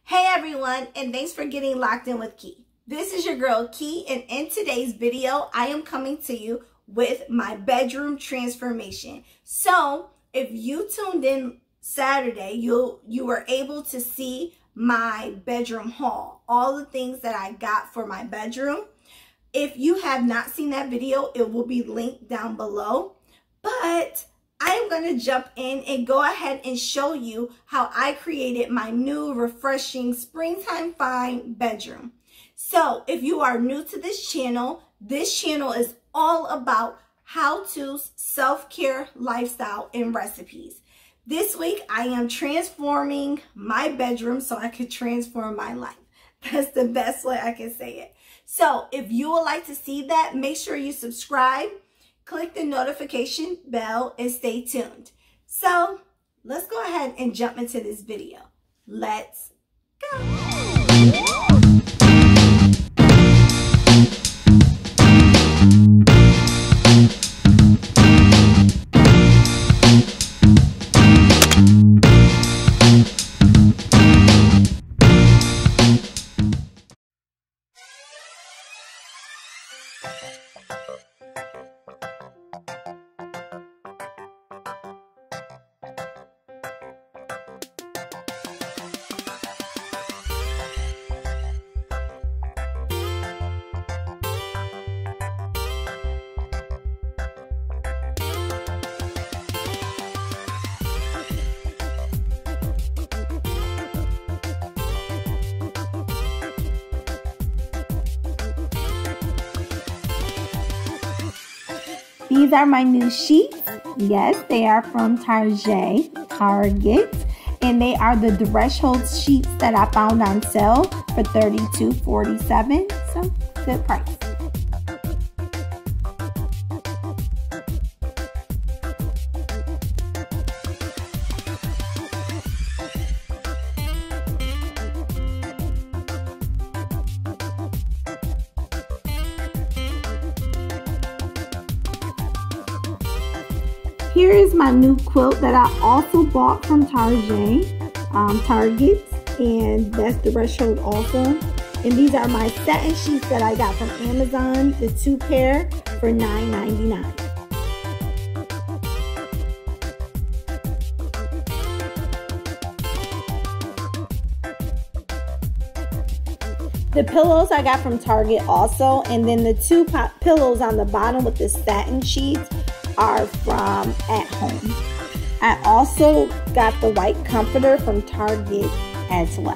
Hey everyone, and thanks for getting locked in with Key. This is your girl Key, and in today's video, I am coming to you with my bedroom transformation. So if you tuned in Saturday, you were able to see my bedroom haul, all the things that I got for my bedroom. If you have not seen that video, it will be linked down below. But I am going to jump in and go ahead and show you how I created my new refreshing springtime fine bedroom. So if you are new to this channel is all about how-tos, self-care, lifestyle, and recipes. This week I am transforming my bedroom so I could transform my life. That's the best way I can say it. So if you would like to see that, make sure you subscribe. Click the notification bell and stay tuned. So let's go ahead and jump into this video. Let's go. These are my new sheets. Yes, they are from Target, and they are the threshold sheets that I found on sale for $32.47. So good price. Here is my new quilt that I also bought from Target, and that's the threshold also. And these are my satin sheets that I got from Amazon, the 2 pair for $9.99. The pillows I got from Target also, and then the 2 pillows on the bottom with the satin sheets are from At Home. I also got the white comforter from Target as well.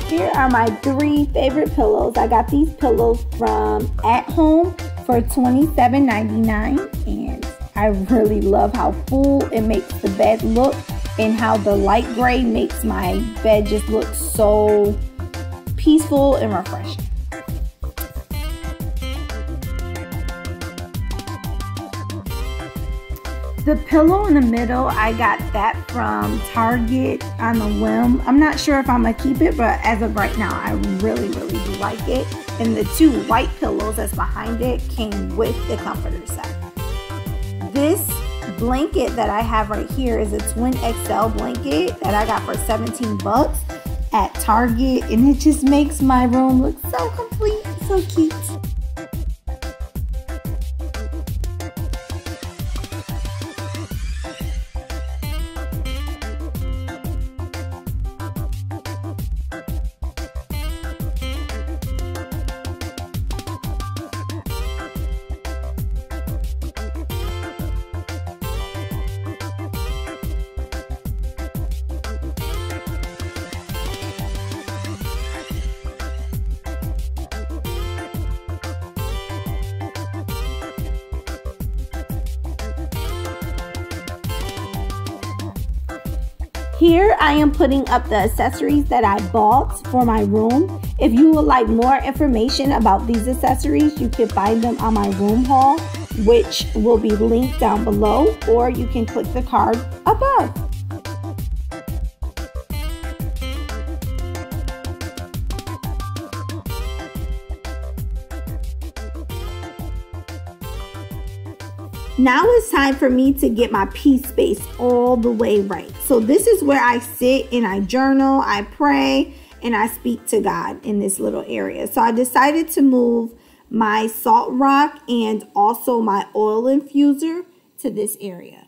Here are my 3 favorite pillows. I got these pillows from At Home for $27.99, and I really love how full it makes the bed look and how the light gray makes my bed just look so peaceful and refreshing. The pillow in the middle, I got that from Target on a whim. I'm not sure if I'm going to keep it, but as of right now, I really do like it. And the 2 white pillows that's behind it came with the comforter set. This blanket that I have right here is a twin XL blanket that I got for 17 bucks at Target. And it just makes my room look so complete, so cute. Here I am putting up the accessories that I bought for my room, If you would like more information about these accessories, you can find them on my room haul, which will be linked down below, or you can click the card above. Now it's time for me to get my peace space all the way right. So this is where I sit and I journal, I pray, and I speak to God in this little area. So I decided to move my salt rock and also my oil infuser to this area.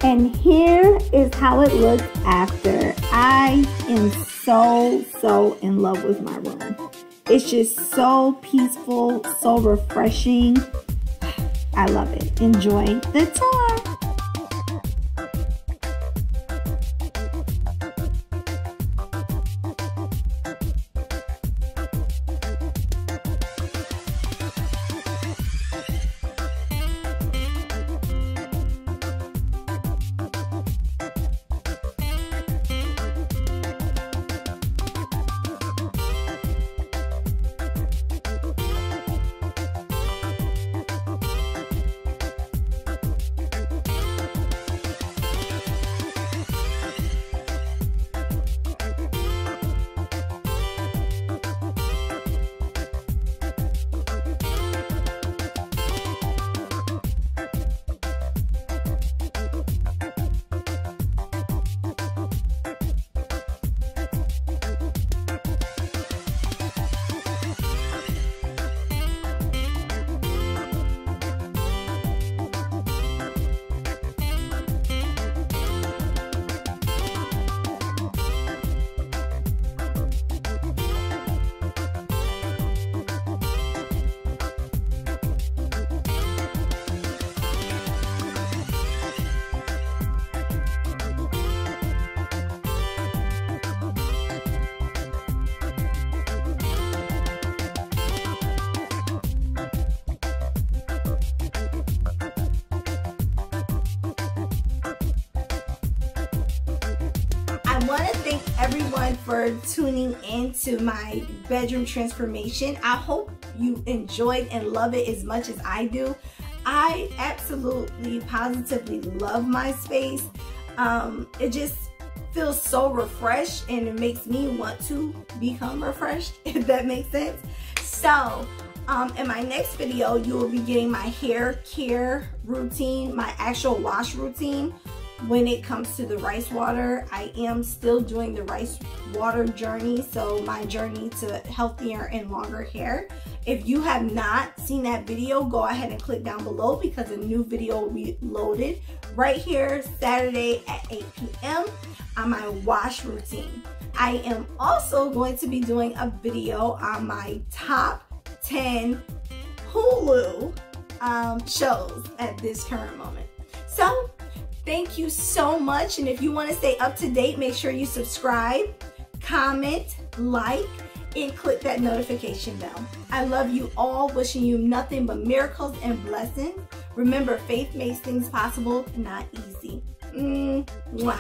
And here is how it looks after. I am so in love with my room. It's just so peaceful, so refreshing. I love it. Enjoy the tour. I want to thank everyone for tuning in to my bedroom transformation. I hope you enjoyed and love it as much as I do. I absolutely, positively love my space. It just feels so refreshed and it makes me want to become refreshed, if that makes sense. So, in my next video, you will be getting my hair care routine, my actual wash routine. When it comes to the rice water, I am still doing the rice water journey, so my journey to healthier and longer hair. If you have not seen that video, go ahead and click down below because a new video will be loaded right here Saturday at 8 p.m. on my wash routine. I am also going to be doing a video on my top 10 Hulu shows at this current moment. So, thank you so much, and if you want to stay up to date, make sure you subscribe, comment, like, and click that notification bell. I love you all, wishing you nothing but miracles and blessings. Remember, faith makes things possible, not easy. Mwah.